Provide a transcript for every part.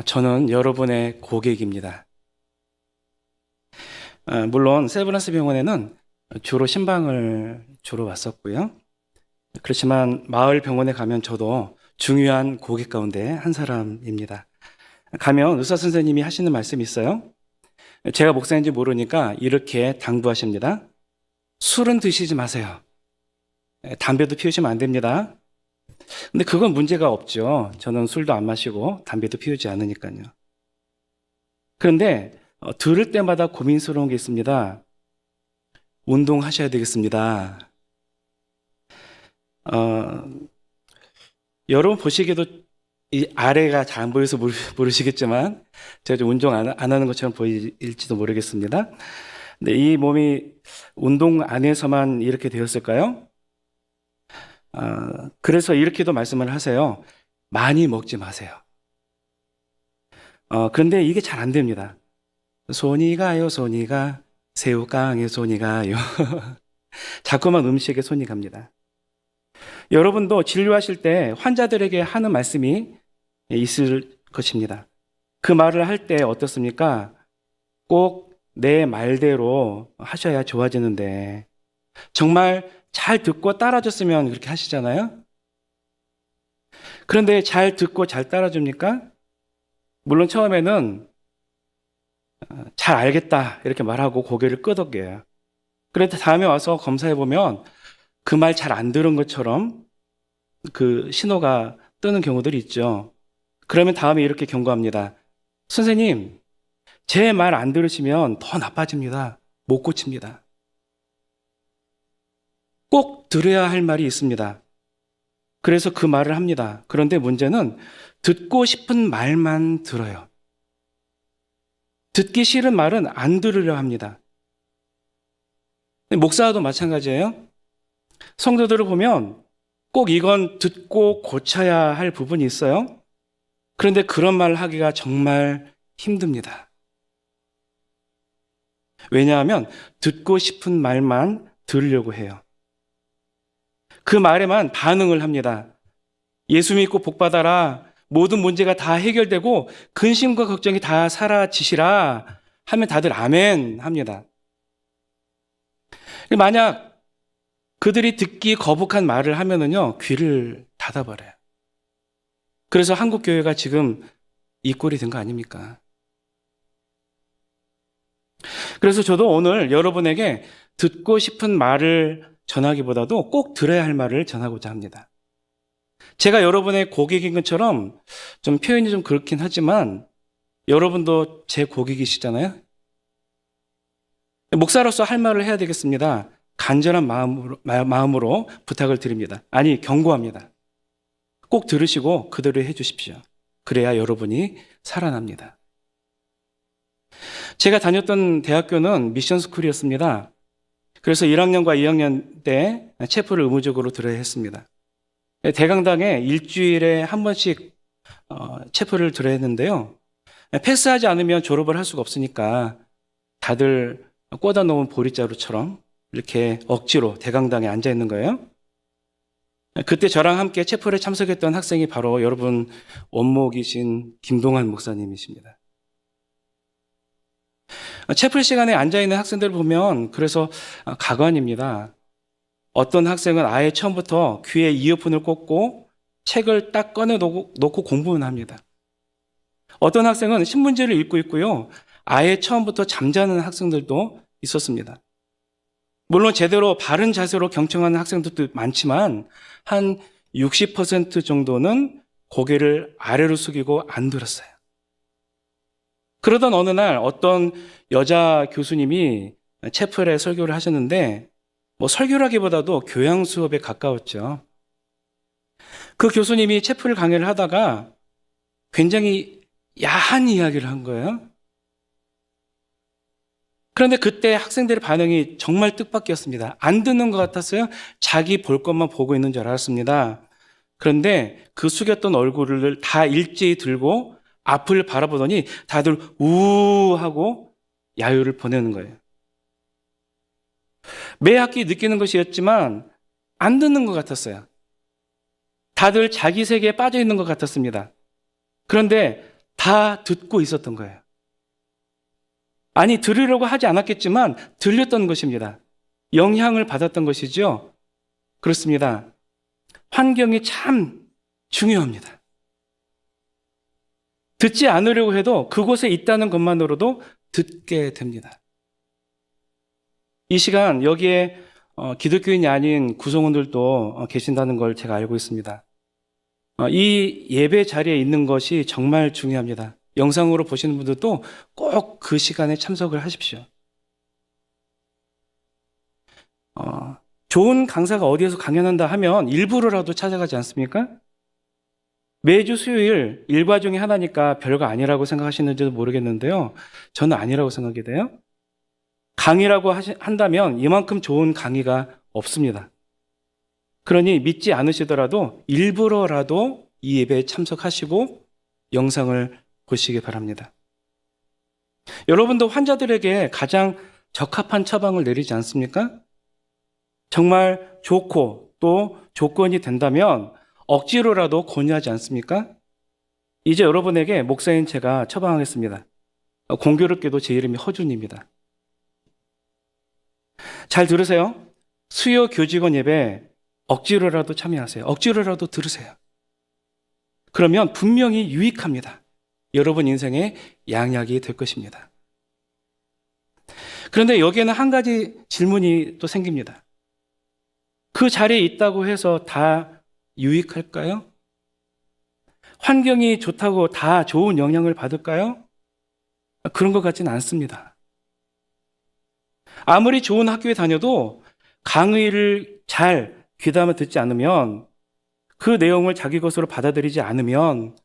저는 여러분의 고객입니다. 물론 세브란스 병원에는 주로 신방을 주로 왔었고요. 그렇지만 마을 병원에 가면 저도 중요한 고객 가운데 한 사람입니다. 가면 의사 선생님이 하시는 말씀이 있어요. 제가 목사인지 모르니까 이렇게 당부하십니다. 술은 드시지 마세요. 담배도 피우시면 안 됩니다. 근데 그건 문제가 없죠. 저는 술도 안 마시고 담배도 피우지 않으니까요. 그런데 들을 때마다 고민스러운 게 있습니다. 운동하셔야 되겠습니다. 여러분 보시기에도 이 아래가 잘 안 보여서 모르시겠지만 제가 좀 운동 안 하는 것처럼 보일지도 모르겠습니다. 근데 이 몸이 운동 안에서만 이렇게 되었을까요? 그래서 이렇게도 말씀을 하세요. 많이 먹지 마세요. 그런데 이게 잘 안 됩니다. 손이 가요, 손이 가. 새우깡에 손이 가요. 자꾸만 음식에 손이 갑니다. 여러분도 진료하실 때 환자들에게 하는 말씀이 있을 것입니다. 그 말을 할 때 어떻습니까? 꼭 내 말대로 하셔야 좋아지는데 정말 잘 듣고 따라줬으면 그렇게 하시잖아요. 그런데 잘 듣고 잘 따라줍니까? 물론 처음에는 잘 알겠다 이렇게 말하고 고개를 끄덕여요. 그런데 다음에 와서 검사해보면 그 말 잘 안 들은 것처럼 그 신호가 뜨는 경우들이 있죠. 그러면 다음에 이렇게 경고합니다. 선생님, 제 말 안 들으시면 더 나빠집니다. 못 고칩니다. 꼭 들어야 할 말이 있습니다. 그래서 그 말을 합니다. 그런데 문제는 듣고 싶은 말만 들어요. 듣기 싫은 말은 안 들으려 합니다. 목사도 마찬가지예요. 성도들을 보면 꼭 이건 듣고 고쳐야 할 부분이 있어요. 그런데 그런 말을 하기가 정말 힘듭니다. 왜냐하면 듣고 싶은 말만 들으려고 해요. 그 말에만 반응을 합니다. 예수 믿고 복 받아라. 모든 문제가 다 해결되고 근심과 걱정이 다 사라지시라 하면 다들 아멘 합니다. 만약 그들이 듣기 거북한 말을 하면은요, 귀를 닫아버려요. 그래서 한국 교회가 지금 이 꼴이 된 거 아닙니까? 그래서 저도 오늘 여러분에게 듣고 싶은 말을 전하기보다도 꼭 들어야 할 말을 전하고자 합니다. 제가 여러분의 고객인 것처럼 좀 표현이 좀 그렇긴 하지만 여러분도 제 고객이시잖아요. 목사로서 할 말을 해야 되겠습니다. 간절한 마음으로 부탁을 드립니다. 아니, 경고합니다. 꼭 들으시고 그대로 해 주십시오. 그래야 여러분이 살아납니다. 제가 다녔던 대학교는 미션 스쿨이었습니다. 그래서 1학년과 2학년 때 체프를 의무적으로 들어야 했습니다. 대강당에 일주일에 한 번씩 체프를 들어야 했는데요. 패스하지 않으면 졸업을 할 수가 없으니까 다들 꽂아 놓은 보리자루처럼 이렇게 억지로 대강당에 앉아 있는 거예요. 그때 저랑 함께 체프를 참석했던 학생이 바로 여러분 원목이신 김동환 목사님이십니다. 체플 시간에 앉아있는 학생들을 보면 그래서 가관입니다. 어떤 학생은 아예 처음부터 귀에 이어폰을 꽂고 책을 딱 꺼내놓고 공부는 합니다. 어떤 학생은 신문지를 읽고 있고요. 아예 처음부터 잠자는 학생들도 있었습니다. 물론 제대로 바른 자세로 경청하는 학생들도 많지만 한 60% 정도는 고개를 아래로 숙이고 안 들었어요. 그러던 어느 날 어떤 여자 교수님이 채플에 설교를 하셨는데 설교라기보다도 교양 수업에 가까웠죠. 그 교수님이 채플 강의를 하다가 굉장히 야한 이야기를 한 거예요. 그런데 그때 학생들의 반응이 정말 뜻밖이었습니다. 안 듣는 것 같았어요. 자기 볼 것만 보고 있는 줄 알았습니다. 그런데 그 숙였던 얼굴을 다 일제히 들고 앞을 바라보더니 다들 우하고 야유를 보내는 거예요. 매 학기 느끼는 것이었지만 안 듣는 것 같았어요. 다들 자기 세계에 빠져 있는 것 같았습니다. 그런데 다 듣고 있었던 거예요. 아니, 들으려고 하지 않았겠지만 들렸던 것입니다. 영향을 받았던 것이죠. 그렇습니다. 환경이 참 중요합니다. 듣지 않으려고 해도 그곳에 있다는 것만으로도 듣게 됩니다. 이 시간 여기에 기독교인이 아닌 구성원들도 계신다는 걸 제가 알고 있습니다. 이 예배 자리에 있는 것이 정말 중요합니다. 영상으로 보시는 분들도 꼭 그 시간에 참석을 하십시오. 좋은 강사가 어디에서 강연한다 하면 일부러라도 찾아가지 않습니까? 매주 수요일 일과 중에 하나니까 별거 아니라고 생각하시는지도 모르겠는데요. 저는 아니라고 생각이 돼요. 강의라고 한다면 이만큼 좋은 강의가 없습니다. 그러니 믿지 않으시더라도 일부러라도 이 예배에 참석하시고 영상을 보시기 바랍니다. 여러분도 환자들에게 가장 적합한 처방을 내리지 않습니까? 정말 좋고 또 조건이 된다면 억지로라도 권유하지 않습니까? 이제 여러분에게 목사인 제가 처방하겠습니다. 공교롭게도 제 이름이 허준입니다. 잘 들으세요. 수요 교직원 예배 억지로라도 참여하세요. 억지로라도 들으세요. 그러면 분명히 유익합니다. 여러분 인생의 양약이 될 것입니다. 그런데 여기에는 한 가지 질문이 또 생깁니다. 그 자리에 있다고 해서 다 유익할까요? 환경이 좋다고 다 좋은 영향을 받을까요? 그런 것 같지는 않습니다. 아무리 좋은 학교에 다녀도 강의를 잘 귀담아 듣지 않으면, 그 내용을 자기 것으로 받아들이지 않으면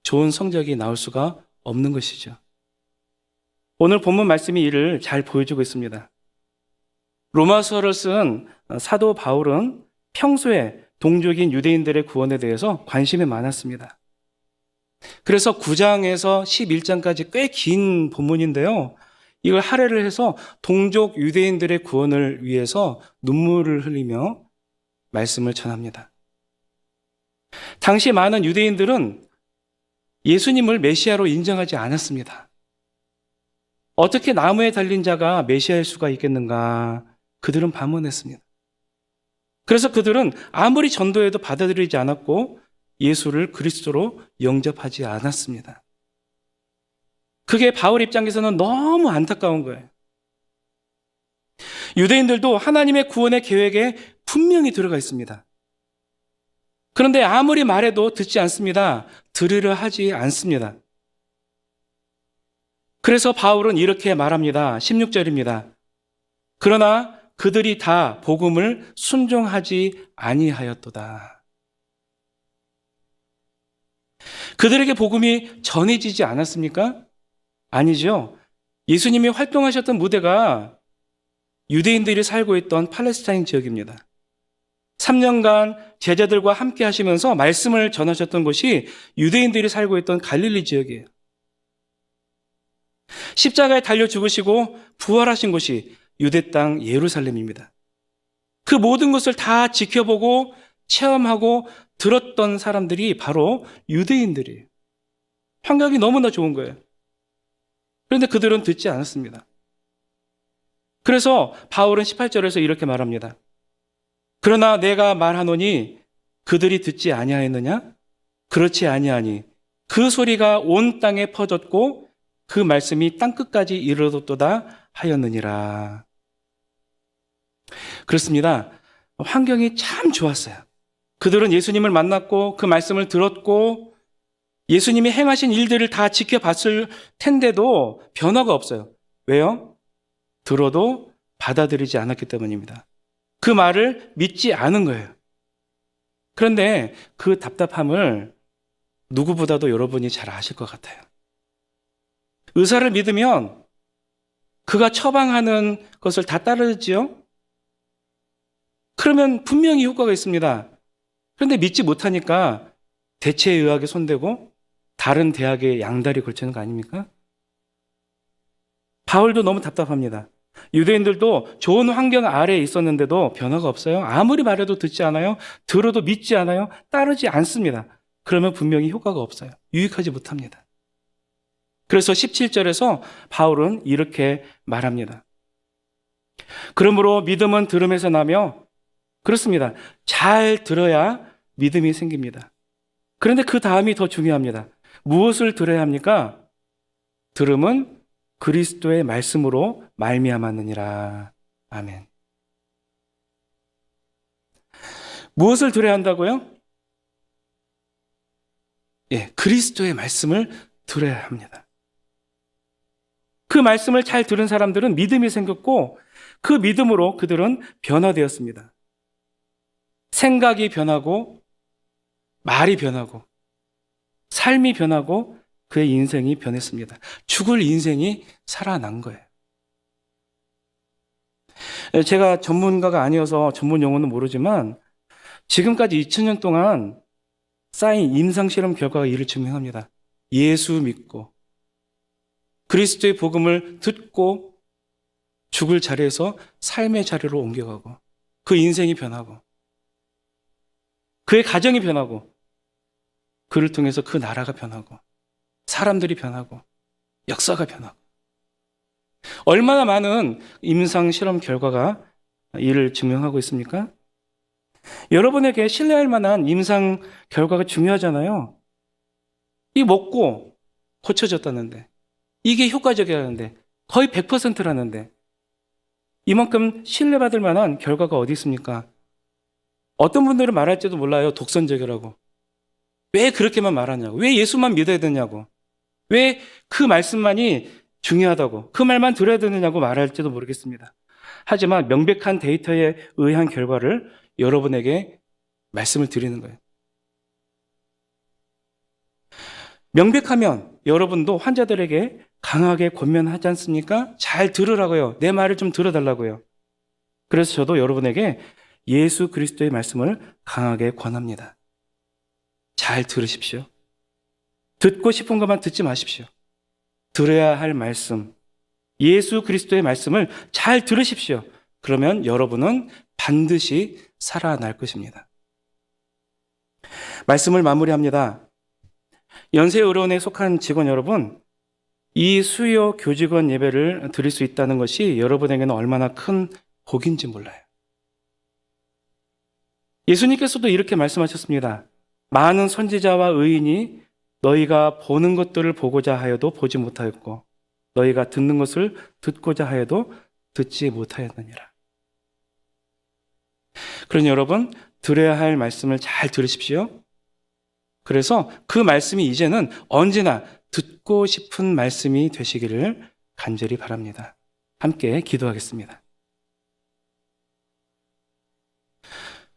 좋은 성적이 나올 수가 없는 것이죠. 오늘 본문 말씀이 이를 잘 보여주고 있습니다. 로마서를 쓴 사도 바울은 평소에 동족인 유대인들의 구원에 대해서 관심이 많았습니다. 그래서 9장에서 11장까지 꽤 긴 본문인데요. 이걸 할애를 해서 동족 유대인들의 구원을 위해서 눈물을 흘리며 말씀을 전합니다. 당시 많은 유대인들은 예수님을 메시아로 인정하지 않았습니다. 어떻게 나무에 달린 자가 메시아일 수가 있겠는가? 그들은 반문했습니다. 그래서 그들은 아무리 전도해도 받아들이지 않았고 예수를 그리스도로 영접하지 않았습니다. 그게 바울 입장에서는 너무 안타까운 거예요. 유대인들도 하나님의 구원의 계획에 분명히 들어가 있습니다. 그런데 아무리 말해도 듣지 않습니다. 들으려 하지 않습니다. 그래서 바울은 이렇게 말합니다. 16절입니다. 그러나 그들이 다 복음을 순종하지 아니하였도다. 그들에게 복음이 전해지지 않았습니까? 아니죠. 예수님이 활동하셨던 무대가 유대인들이 살고 있던 팔레스타인 지역입니다. 3년간 제자들과 함께 하시면서 말씀을 전하셨던 곳이 유대인들이 살고 있던 갈릴리 지역이에요. 십자가에 달려 죽으시고 부활하신 곳이 유대 땅 예루살렘입니다. 그 모든 것을 다 지켜보고 체험하고 들었던 사람들이 바로 유대인들이에요. 환경이 너무나 좋은 거예요. 그런데 그들은 듣지 않았습니다. 그래서 바울은 18절에서 이렇게 말합니다. 그러나 내가 말하노니 그들이 듣지 아니하였느냐? 그렇지 아니하니 그 소리가 온 땅에 퍼졌고 그 말씀이 땅끝까지 이르렀도다 하였느니라. 그렇습니다. 환경이 참 좋았어요. 그들은 예수님을 만났고 그 말씀을 들었고 예수님이 행하신 일들을 다 지켜봤을 텐데도 변화가 없어요. 왜요? 들어도 받아들이지 않았기 때문입니다. 그 말을 믿지 않은 거예요. 그런데 그 답답함을 누구보다도 여러분이 잘 아실 것 같아요. 의사를 믿으면 그가 처방하는 것을 다 따르지요? 그러면 분명히 효과가 있습니다. 그런데 믿지 못하니까 대체의학에 손대고 다른 대학에 양다리 걸치는 거 아닙니까? 바울도 너무 답답합니다. 유대인들도 좋은 환경 아래에 있었는데도 변화가 없어요. 아무리 말해도 듣지 않아요. 들어도 믿지 않아요. 따르지 않습니다. 그러면 분명히 효과가 없어요. 유익하지 못합니다. 그래서 17절에서 바울은 이렇게 말합니다. 그러므로 믿음은 들음에서 나며, 그렇습니다. 잘 들어야 믿음이 생깁니다. 그런데 그 다음이 더 중요합니다. 무엇을 들어야 합니까? 들음은 그리스도의 말씀으로 말미암았느니라. 아멘. 무엇을 들어야 한다고요? 그리스도의 말씀을 들어야 합니다. 그 말씀을 잘 들은 사람들은 믿음이 생겼고 그 믿음으로 그들은 변화되었습니다. 생각이 변하고 말이 변하고 삶이 변하고 그의 인생이 변했습니다. 죽을 인생이 살아난 거예요. 제가 전문가가 아니어서 전문 용어는 모르지만 지금까지 2000년 동안 쌓인 임상실험 결과가 이를 증명합니다. 예수 믿고 그리스도의 복음을 듣고 죽을 자리에서 삶의 자리로 옮겨가고 그 인생이 변하고 그의 가정이 변하고 그를 통해서 그 나라가 변하고 사람들이 변하고 역사가 변하고 얼마나 많은 임상실험 결과가 이를 증명하고 있습니까? 여러분에게 신뢰할 만한 임상 결과가 중요하잖아요. 이 먹고 고쳐졌다는데 이게 효과적이라는데 거의 100%라는데 이만큼 신뢰받을 만한 결과가 어디 있습니까? 어떤 분들은 말할지도 몰라요. 독선적이라고. 왜 그렇게만 말하냐고. 왜 예수만 믿어야 되냐고. 왜 그 말씀만이 중요하다고. 그 말만 들어야 되느냐고 말할지도 모르겠습니다. 하지만 명백한 데이터에 의한 결과를 여러분에게 말씀을 드리는 거예요. 명백하면 여러분도 환자들에게 강하게 권면하지 않습니까? 잘 들으라고요. 내 말을 좀 들어달라고요. 그래서 저도 여러분에게 예수 그리스도의 말씀을 강하게 권합니다. 잘 들으십시오. 듣고 싶은 것만 듣지 마십시오. 들어야 할 말씀, 예수 그리스도의 말씀을 잘 들으십시오. 그러면 여러분은 반드시 살아날 것입니다. 말씀을 마무리합니다. 연세의료원에 속한 직원 여러분, 이 수요 교직원 예배를 드릴 수 있다는 것이 여러분에게는 얼마나 큰 복인지 몰라요. 예수님께서도 이렇게 말씀하셨습니다. 많은 선지자와 의인이 너희가 보는 것들을 보고자 하여도 보지 못하였고 너희가 듣는 것을 듣고자 하여도 듣지 못하였느니라. 그러니 여러분, 들어야 할 말씀을 잘 들으십시오. 그래서 그 말씀이 이제는 언제나 듣고 싶은 말씀이 되시기를 간절히 바랍니다. 함께 기도하겠습니다.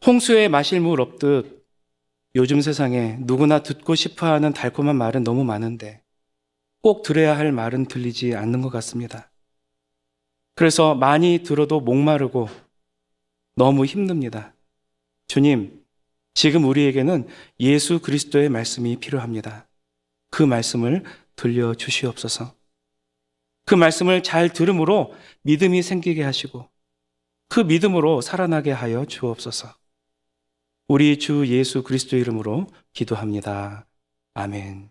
홍수에 마실 물 없듯 요즘 세상에 누구나 듣고 싶어하는 달콤한 말은 너무 많은데 꼭 들어야 할 말은 들리지 않는 것 같습니다. 그래서 많이 들어도 목마르고 너무 힘듭니다. 주님, 지금 우리에게는 예수 그리스도의 말씀이 필요합니다. 그 말씀을 들려주시옵소서. 그 말씀을 잘 들음으로 믿음이 생기게 하시고 그 믿음으로 살아나게 하여 주옵소서. 우리 주 예수 그리스도 이름으로 기도합니다. 아멘.